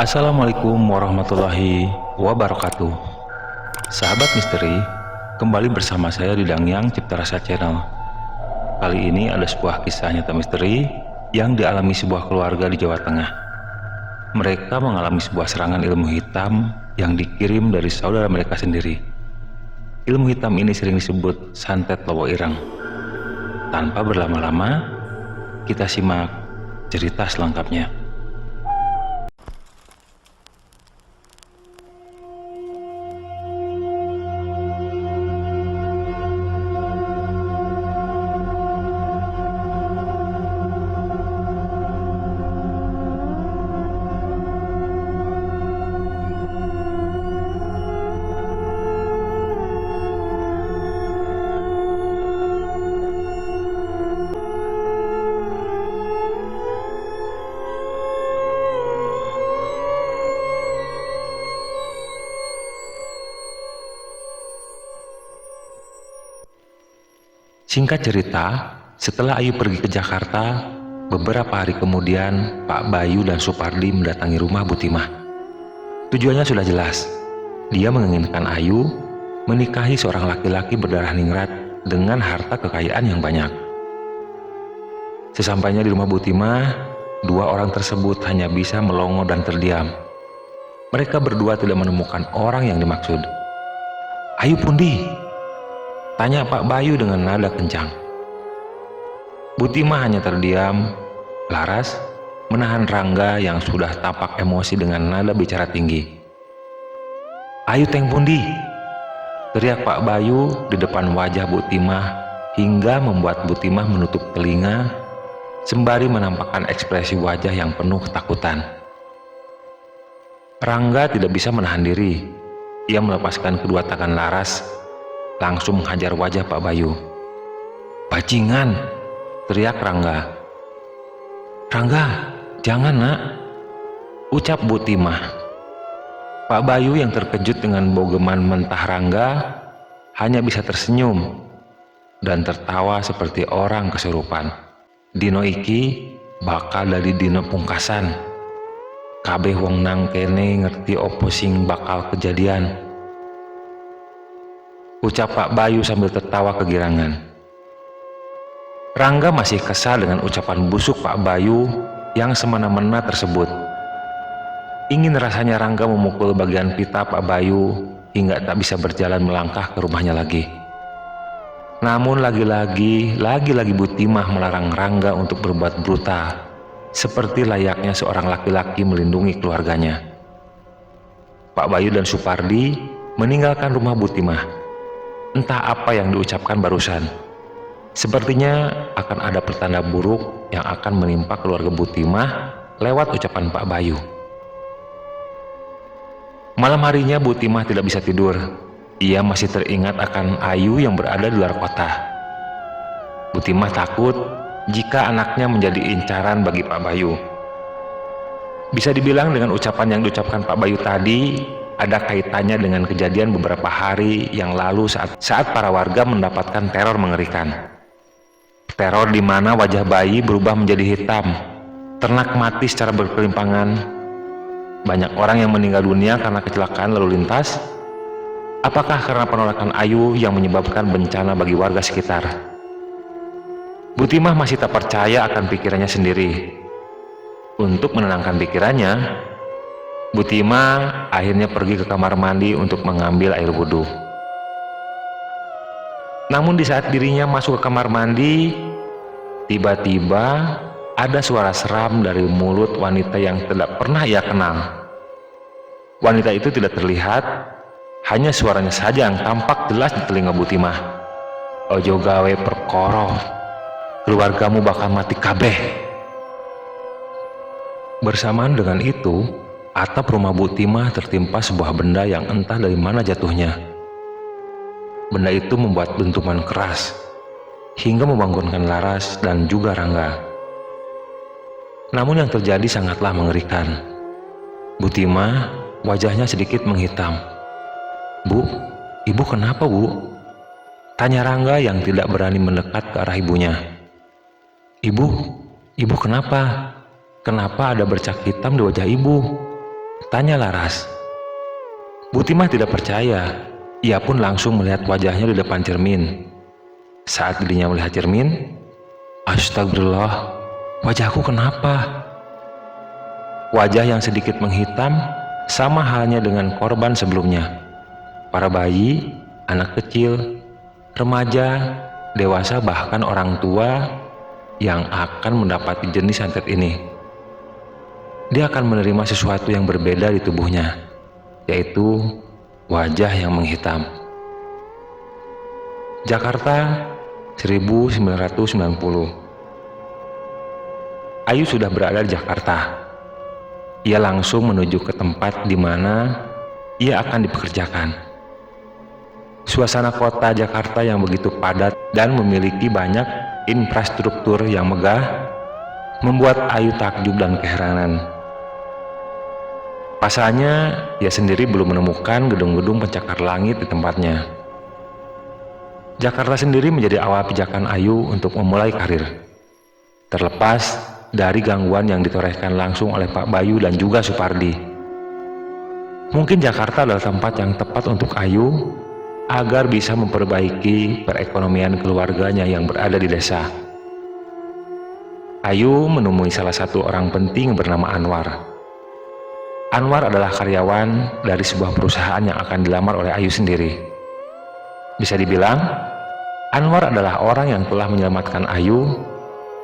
Assalamualaikum warahmatullahi wabarakatuh. Sahabat misteri, kembali bersama saya di Dangyang Cipta Rasa Channel. Kali ini ada sebuah kisah nyata misteri yang dialami sebuah keluarga di Jawa Tengah. Mereka mengalami sebuah serangan ilmu hitam yang dikirim dari saudara mereka sendiri. Ilmu hitam ini sering disebut santet Lowo Ireng. Tanpa berlama-lama, kita simak cerita selengkapnya. Singkat cerita, setelah Ayu pergi ke Jakarta, beberapa hari kemudian Pak Bayu dan Supardi mendatangi rumah Bu Timah. Tujuannya sudah jelas, dia menginginkan Ayu menikahi seorang laki-laki berdarah ningrat dengan harta kekayaan yang banyak. Sesampainya di rumah Bu Timah, dua orang tersebut hanya bisa melongo dan terdiam. Mereka berdua tidak menemukan orang yang dimaksud. "Ayu pundi?" tanya Pak Bayu dengan nada kencang. Bu Timah hanya terdiam, laras, menahan Rangga yang sudah tampak emosi dengan nada bicara tinggi. "Ayu teng pundi?" teriak Pak Bayu di depan wajah Bu Timah hingga membuat Bu Timah menutup telinga sembari menampakkan ekspresi wajah yang penuh ketakutan. Rangga tidak bisa menahan diri. Ia melepaskan kedua tangan laras, langsung menghajar wajah Pak Bayu. "Bajingan!" teriak Rangga. "Rangga, jangan nak!" ucap Bu Timah. Pak Bayu yang terkejut dengan bogeman mentah Rangga hanya bisa tersenyum dan tertawa seperti orang kesurupan. "Dino iki bakal dari dino pungkasan. Kabeh wong nang kene ngerti opo sing bakal kejadian," ucap Pak Bayu sambil tertawa kegirangan. Rangga masih kesal dengan ucapan busuk Pak Bayu yang semena-mena tersebut. Ingin rasanya Rangga memukul bagian pita Pak Bayu hingga tak bisa berjalan melangkah ke rumahnya lagi. Namun lagi-lagi Bu Timah melarang Rangga untuk berbuat brutal, seperti layaknya seorang laki-laki melindungi keluarganya. Pak Bayu dan Supardi meninggalkan rumah Bu Timah. Entah apa yang diucapkan barusan. Sepertinya akan ada pertanda buruk yang akan menimpa keluarga Bu Timah lewat ucapan Pak Bayu. Malam harinya Bu Timah tidak bisa tidur. Ia masih teringat akan Ayu yang berada di luar kota. Bu Timah takut jika anaknya menjadi incaran bagi Pak Bayu. Bisa dibilang dengan ucapan yang diucapkan Pak Bayu tadi ada kaitannya dengan kejadian beberapa hari yang lalu saat para warga mendapatkan teror mengerikan. Teror di mana wajah bayi berubah menjadi hitam, ternak mati secara berkelimpangan, banyak orang yang meninggal dunia karena kecelakaan lalu lintas. Apakah karena penolakan Ayu yang menyebabkan bencana bagi warga sekitar? Bu Timah masih tak percaya akan pikirannya sendiri. Untuk menenangkan pikirannya, Bu Timah akhirnya pergi ke kamar mandi untuk mengambil air wudhu. Namun di saat dirinya masuk ke kamar mandi, tiba-tiba ada suara seram dari mulut wanita yang tidak pernah ia kenal. Wanita itu tidak terlihat, hanya suaranya saja yang tampak jelas di telinga Bu Timah. "Ojo gawe perkara, keluargamu bakal mati kabeh." Bersamaan dengan itu, atap rumah Bu Timah tertimpa sebuah benda yang entah dari mana jatuhnya. Benda itu membuat dentuman keras, hingga membangunkan Laras dan juga Rangga. Namun yang terjadi sangatlah mengerikan. Bu Timah wajahnya sedikit menghitam. "Bu, ibu kenapa Bu?" tanya Rangga yang tidak berani mendekat ke arah ibunya. Ibu kenapa? Kenapa ada bercak hitam di wajah ibu?" Tanya Laras. Butimah tidak percaya. Ia pun langsung melihat wajahnya di depan cermin. Saat dirinya melihat cermin, astagfirullah, wajahku kenapa? Wajah yang sedikit menghitam, sama halnya dengan korban sebelumnya. Para bayi, anak kecil, remaja, dewasa bahkan orang tua yang akan mendapati jenis santet ini. Dia akan menerima sesuatu yang berbeda di tubuhnya, yaitu wajah yang menghitam. Jakarta 1990. Ayu sudah berada di Jakarta. Ia langsung menuju ke tempat di mana ia akan dipekerjakan. Suasana kota Jakarta yang begitu padat dan memiliki banyak infrastruktur yang megah membuat Ayu takjub dan keheranan. Pasalnya, ia sendiri belum menemukan gedung-gedung pencakar langit di tempatnya. Jakarta sendiri menjadi awal pijakan Ayu untuk memulai karir. Terlepas dari gangguan yang ditorehkan langsung oleh Pak Bayu dan juga Supardi. Mungkin Jakarta adalah tempat yang tepat untuk Ayu agar bisa memperbaiki perekonomian keluarganya yang berada di desa. Ayu menemui salah satu orang penting bernama Anwar. Anwar adalah karyawan dari sebuah perusahaan yang akan dilamar oleh Ayu sendiri. Bisa dibilang, Anwar adalah orang yang telah menyelamatkan Ayu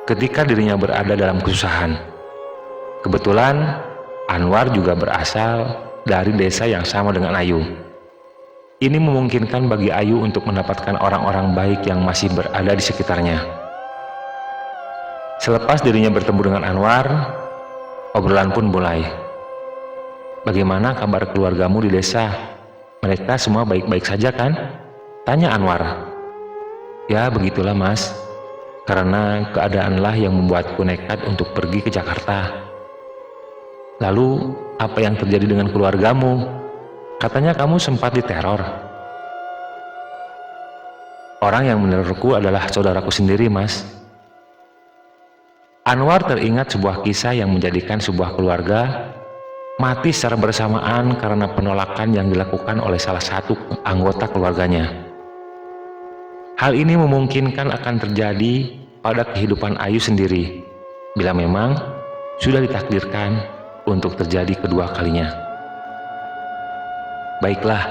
ketika dirinya berada dalam kesusahan. Kebetulan, Anwar juga berasal dari desa yang sama dengan Ayu. Ini memungkinkan bagi Ayu untuk mendapatkan orang-orang baik yang masih berada di sekitarnya. Selepas dirinya bertemu dengan Anwar, obrolan pun mulai. Bagaimana kabar keluargamu di desa? Mereka semua baik-baik saja kan? Tanya Anwar. Ya begitulah mas, karena keadaanlah yang membuatku nekat untuk pergi ke Jakarta. Lalu apa yang terjadi dengan keluargamu? Katanya kamu sempat diteror. Orang yang menerorku adalah saudaraku sendiri mas. Anwar teringat sebuah kisah yang menjadikan sebuah keluarga mati secara bersamaan karena penolakan yang dilakukan oleh salah satu anggota keluarganya. Hal ini memungkinkan akan terjadi pada kehidupan Ayu sendiri, bila memang sudah ditakdirkan untuk terjadi kedua kalinya. Baiklah,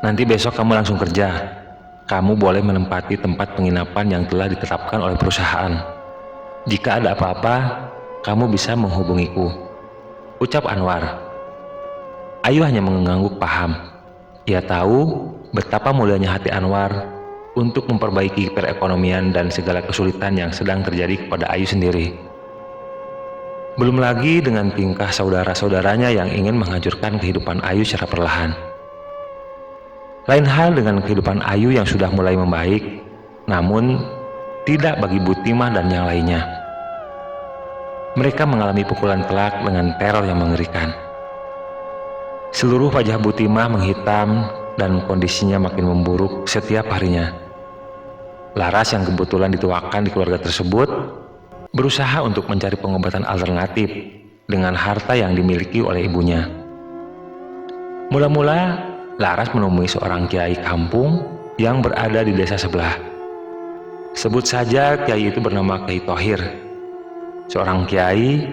nanti besok kamu langsung kerja. Kamu boleh menempati tempat penginapan yang telah ditetapkan oleh perusahaan. Jika ada apa-apa, kamu bisa menghubungiku, ucap Anwar. Ayu hanya mengangguk paham. Ia tahu betapa mulianya hati Anwar untuk memperbaiki perekonomian dan segala kesulitan yang sedang terjadi kepada Ayu sendiri. Belum lagi dengan tingkah saudara-saudaranya yang ingin menghancurkan kehidupan Ayu secara perlahan. Lain hal dengan kehidupan Ayu yang sudah mulai membaik, namun tidak bagi Butimah dan yang lainnya. Mereka mengalami pukulan telak dengan teror yang mengerikan. Seluruh wajah Butimah menghitam dan kondisinya makin memburuk setiap harinya. Laras yang kebetulan dituakan di keluarga tersebut berusaha untuk mencari pengobatan alternatif dengan harta yang dimiliki oleh ibunya. Mula-mula Laras menemui seorang kiai kampung yang berada di desa sebelah. Sebut saja kiai itu bernama Kiai Thohir, seorang kiai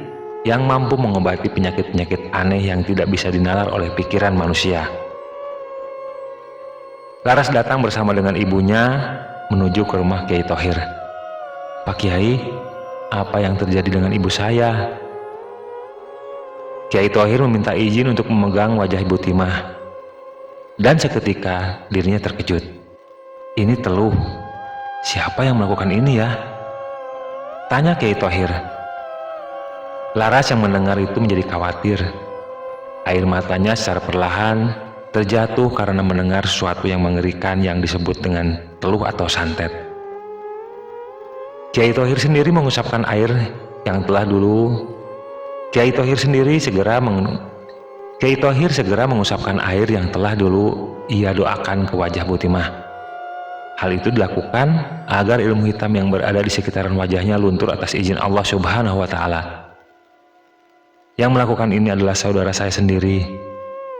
yang mampu mengobati penyakit-penyakit aneh yang tidak bisa dinalar oleh pikiran manusia. Laras datang bersama dengan ibunya menuju ke rumah Kiai Thohir. Pak Kiai, apa yang terjadi dengan ibu saya? Kiai Thohir meminta izin untuk memegang wajah Butimah. Dan seketika dirinya terkejut. Ini Teluh. Siapa yang melakukan ini ya? Tanya Kiai Thohir. Laras yang mendengar itu menjadi khawatir. Air matanya secara perlahan terjatuh karena mendengar sesuatu yang mengerikan yang disebut dengan teluh atau santet. Kiai Thohir sendiri mengusapkan air yang telah dulu. Kiai Thohir segera mengusapkan air yang telah dulu ia doakan ke wajah Butimah. Hal itu dilakukan agar ilmu hitam yang berada di sekitaran wajahnya luntur atas izin Allah Subhanahu wa Ta'ala. Yang melakukan ini adalah saudara saya sendiri.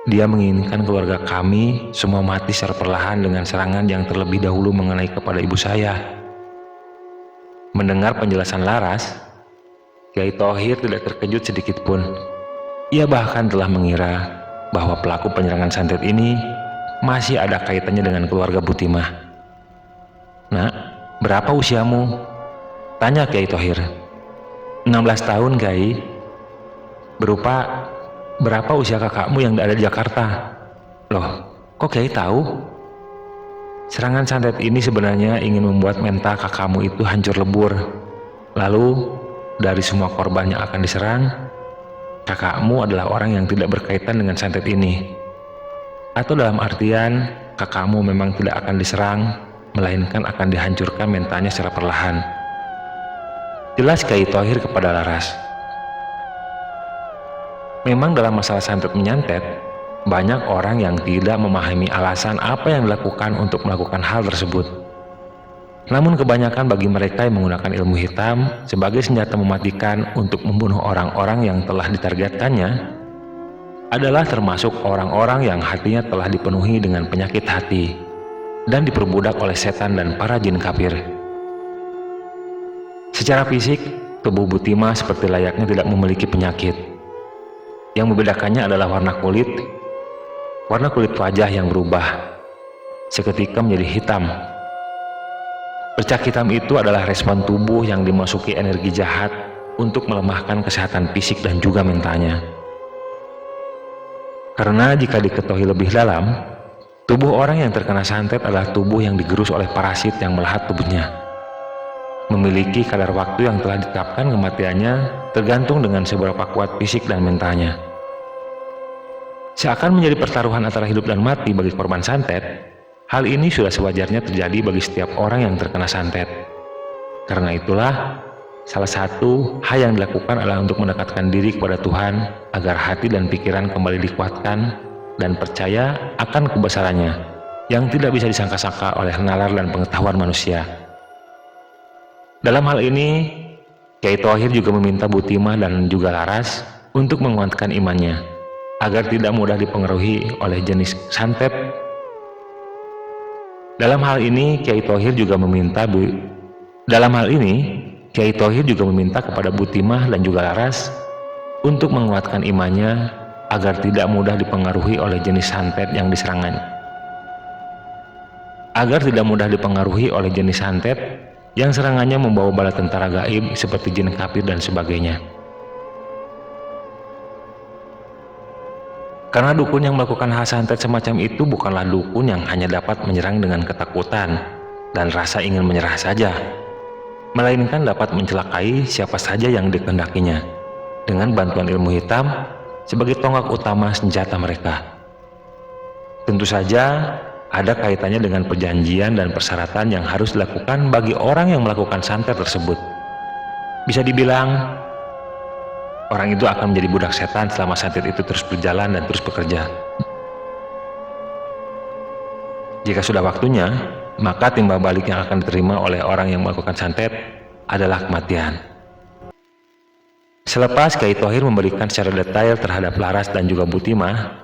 Dia menginginkan keluarga kami semua mati secara perlahan dengan serangan yang terlebih dahulu mengenai kepada ibu saya." Mendengar penjelasan Laras, Kiai Thohir tidak terkejut sedikit pun. Ia bahkan telah mengira bahwa pelaku penyerangan santet ini masih ada kaitannya dengan keluarga Butimah. "Nak, berapa usiamu?" tanya Kiai Thohir. 16 tahun, Kiai." "Berupa berapa usia kakakmu yang ada di Jakarta?" "Loh, kok Kiai tahu?" "Serangan santet ini sebenarnya ingin membuat mental kakakmu itu hancur lebur. Lalu, dari semua korban yang akan diserang, kakakmu adalah orang yang tidak berkaitan dengan santet ini. Atau dalam artian, kakakmu memang tidak akan diserang, melainkan akan dihancurkan mentalnya secara perlahan," jelas Kiai Thohir kepada Laras. Memang dalam masalah santet menyantet, banyak orang yang tidak memahami alasan apa yang dilakukan untuk melakukan hal tersebut. Namun kebanyakan bagi mereka yang menggunakan ilmu hitam sebagai senjata mematikan untuk membunuh orang-orang yang telah ditargetkannya adalah termasuk orang-orang yang hatinya telah dipenuhi dengan penyakit hati dan diperbudak oleh setan dan para jin kafir. Secara fisik, tubuh Butimah seperti layaknya tidak memiliki penyakit. Yang membedakannya adalah warna kulit wajah yang berubah seketika menjadi hitam. Bercak hitam itu adalah respon tubuh yang dimasuki energi jahat untuk melemahkan kesehatan fisik dan juga mentalnya. Karena jika diketahui lebih dalam, tubuh orang yang terkena santet adalah tubuh yang digerus oleh parasit yang melahat tubuhnya. Memiliki kadar waktu yang telah ditetapkan kematiannya tergantung dengan seberapa kuat fisik dan mentalnya. Seakan menjadi pertaruhan antara hidup dan mati bagi korban santet, hal ini sudah sewajarnya terjadi bagi setiap orang yang terkena santet. Karena itulah, salah satu hal yang dilakukan adalah untuk mendekatkan diri kepada Tuhan agar hati dan pikiran kembali dikuatkan dan percaya akan kebesarannya yang tidak bisa disangka-sangka oleh nalar dan pengetahuan manusia. Dalam hal ini, Kiai Thohir juga meminta Butimah dan juga Laras untuk menguatkan imannya agar tidak mudah dipengaruhi oleh jenis santet. Dalam hal ini, Kiai Thohir juga meminta kepada Butimah dan juga Laras untuk menguatkan imannya agar tidak mudah dipengaruhi oleh jenis santet yang diserangannya. Yang serangannya membawa bala tentara gaib seperti jin kafir dan sebagainya. Karena dukun yang melakukan hal santet semacam itu bukanlah dukun yang hanya dapat menyerang dengan ketakutan dan rasa ingin menyerah saja, melainkan dapat mencelakai siapa saja yang dikehendakinya dengan bantuan ilmu hitam sebagai tonggak utama senjata mereka. Tentu saja ada kaitannya dengan perjanjian dan persyaratan yang harus dilakukan bagi orang yang melakukan santet tersebut. Bisa dibilang, orang itu akan menjadi budak setan selama santet itu terus berjalan dan terus bekerja. Jika sudah waktunya, maka timbal balik yang akan diterima oleh orang yang melakukan santet adalah kematian. Selepas Kiai Thohir memberikan secara detail terhadap Laras dan juga Butimah,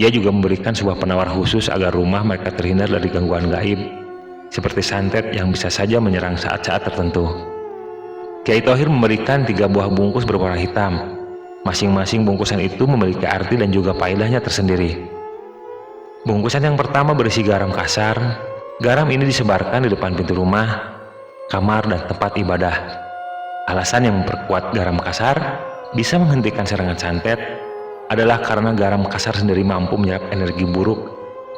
ia juga memberikan sebuah penawar khusus agar rumah mereka terhindar dari gangguan gaib, seperti santet yang bisa saja menyerang saat-saat tertentu. Kiai Thohir memberikan 3 buah bungkus berwarna hitam. Masing-masing bungkusan itu memiliki arti dan juga faedahnya tersendiri. Bungkusan yang pertama berisi garam kasar. Garam ini disebarkan di depan pintu rumah, kamar, dan tempat ibadah. Alasan yang memperkuat garam kasar bisa menghentikan serangan santet adalah karena garam kasar sendiri mampu menyerap energi buruk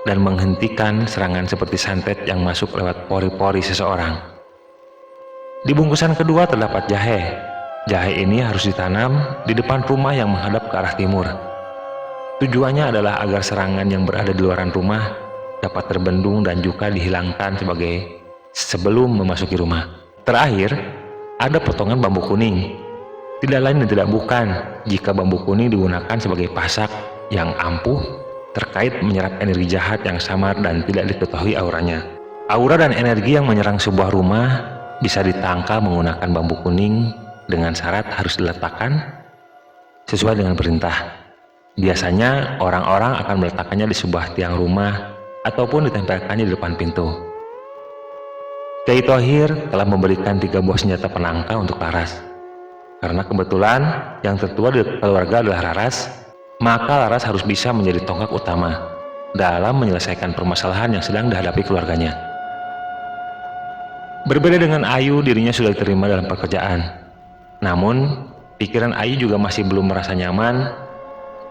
dan menghentikan serangan seperti santet yang masuk lewat pori-pori seseorang. Di bungkusan kedua terdapat jahe. Jahe ini harus ditanam di depan rumah yang menghadap ke arah timur. Tujuannya adalah agar serangan yang berada di luaran rumah dapat terbendung dan juga dihilangkan sebelum memasuki rumah. Terakhir, ada potongan bambu kuning. Tidak lain dan tidak bukan jika bambu kuning digunakan sebagai pasak yang ampuh terkait menyerap energi jahat yang samar dan tidak diketahui auranya. Aura dan energi yang menyerang sebuah rumah bisa ditangkal menggunakan bambu kuning dengan syarat harus diletakkan sesuai dengan perintah. Biasanya orang-orang akan meletakkannya di sebuah tiang rumah ataupun ditempelkannya di depan pintu. Kyai Thohir telah memberikan 3 buah senjata penangkal untuk Laras. Karena kebetulan yang tertua di keluarga adalah Laras, maka Laras harus bisa menjadi tonggak utama dalam menyelesaikan permasalahan yang sedang dihadapi keluarganya. Berbeda dengan Ayu, dirinya sudah diterima dalam pekerjaan. Namun, pikiran Ayu juga masih belum merasa nyaman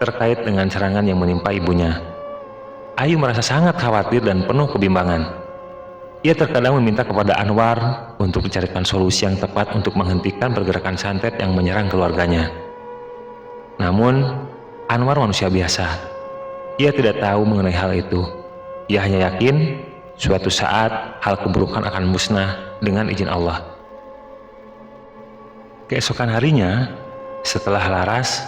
terkait dengan serangan yang menimpa ibunya. Ayu merasa sangat khawatir dan penuh kebimbangan. Ia terkadang meminta kepada Anwar untuk mencarikan solusi yang tepat untuk menghentikan pergerakan santet yang menyerang keluarganya. Namun, Anwar manusia biasa. Ia tidak tahu mengenai hal itu. Ia hanya yakin suatu saat hal keburukan akan musnah dengan izin Allah. Keesokan harinya, setelah Laras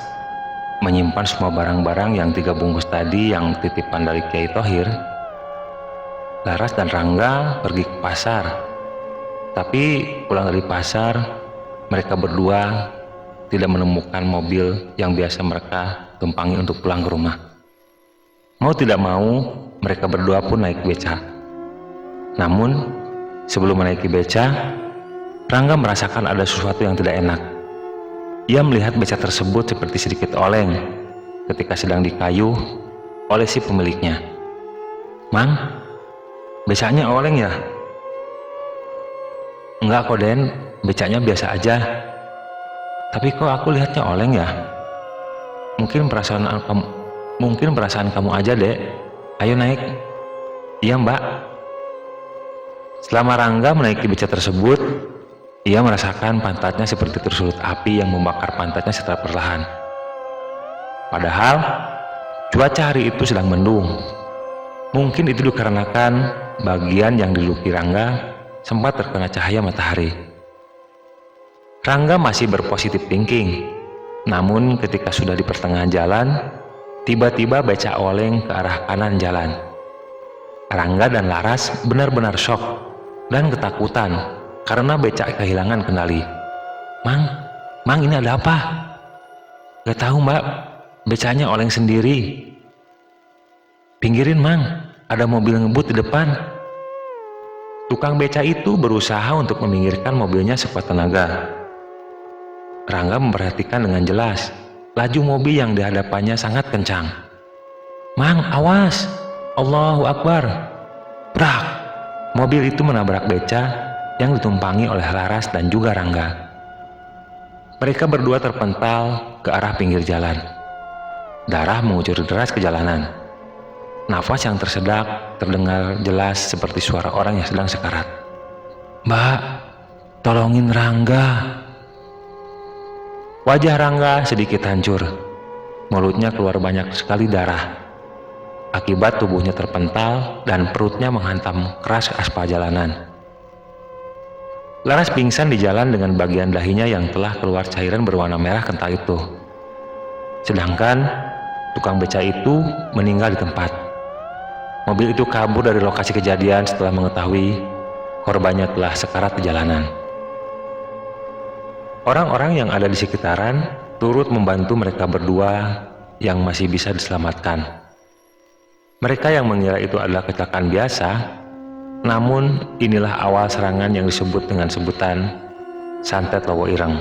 menyimpan semua barang-barang yang 3 bungkus tadi yang titipan dari Kyai Thohir, Laras dan Rangga pergi ke pasar. Tapi pulang dari pasar, mereka berdua tidak menemukan mobil yang biasa mereka tumpangi untuk pulang ke rumah. Mau tidak mau, mereka berdua pun naik beca. Namun, sebelum menaiki beca, Rangga merasakan ada sesuatu yang tidak enak. Ia melihat beca tersebut seperti sedikit oleng ketika sedang dikayuh oleh si pemiliknya. "Mang, becanya oleng ya?" "Enggak kok Den, becanya biasa aja. Tapi kok aku lihatnya oleng ya? Mungkin perasaan kamu aja Dek. Ayo naik." "Iya Mbak." Selama Rangga menaiki beca tersebut, ia merasakan pantatnya seperti tersulut api yang membakar pantatnya secara perlahan. Padahal cuaca hari itu sedang mendung. Mungkin itu dikarenakan bagian yang diluki Rangga sempat terkena cahaya matahari. Rangga masih berpositif thinking. Namun ketika sudah di pertengahan jalan, tiba-tiba beca oleng ke arah kanan jalan. Rangga dan Laras benar-benar shock dan ketakutan karena beca kehilangan kendali. Mang, ini ada apa?" "Gak tahu Mbak, becanya oleng sendiri." "Pinggirin Mang, ada mobil ngebut di depan." Tukang beca itu berusaha untuk meminggirkan mobilnya sekuat tenaga. Rangga memperhatikan dengan jelas, laju mobil yang dihadapannya sangat kencang. "Mang, awas! Allahu Akbar!" Brak! Mobil itu menabrak beca yang ditumpangi oleh Laras dan juga Rangga. Mereka berdua terpental ke arah pinggir jalan. Darah mengucur deras ke jalanan. Nafas yang tersedak terdengar jelas seperti suara orang yang sedang sekarat. "Mbak, tolongin Rangga." Wajah Rangga sedikit hancur. Mulutnya keluar banyak sekali darah. Akibat tubuhnya terpental dan perutnya menghantam keras ke aspal jalanan. Laras pingsan di jalan dengan bagian dahinya yang telah keluar cairan berwarna merah kental itu. Sedangkan tukang beca itu meninggal di tempat. Mobil itu kabur dari lokasi kejadian setelah mengetahui korbannya telah sekarat di jalanan. Orang-orang yang ada di sekitaran turut membantu mereka berdua yang masih bisa diselamatkan. Mereka yang mengira itu adalah kecelakaan biasa, namun inilah awal serangan yang disebut dengan sebutan Santet Lowo Ireng.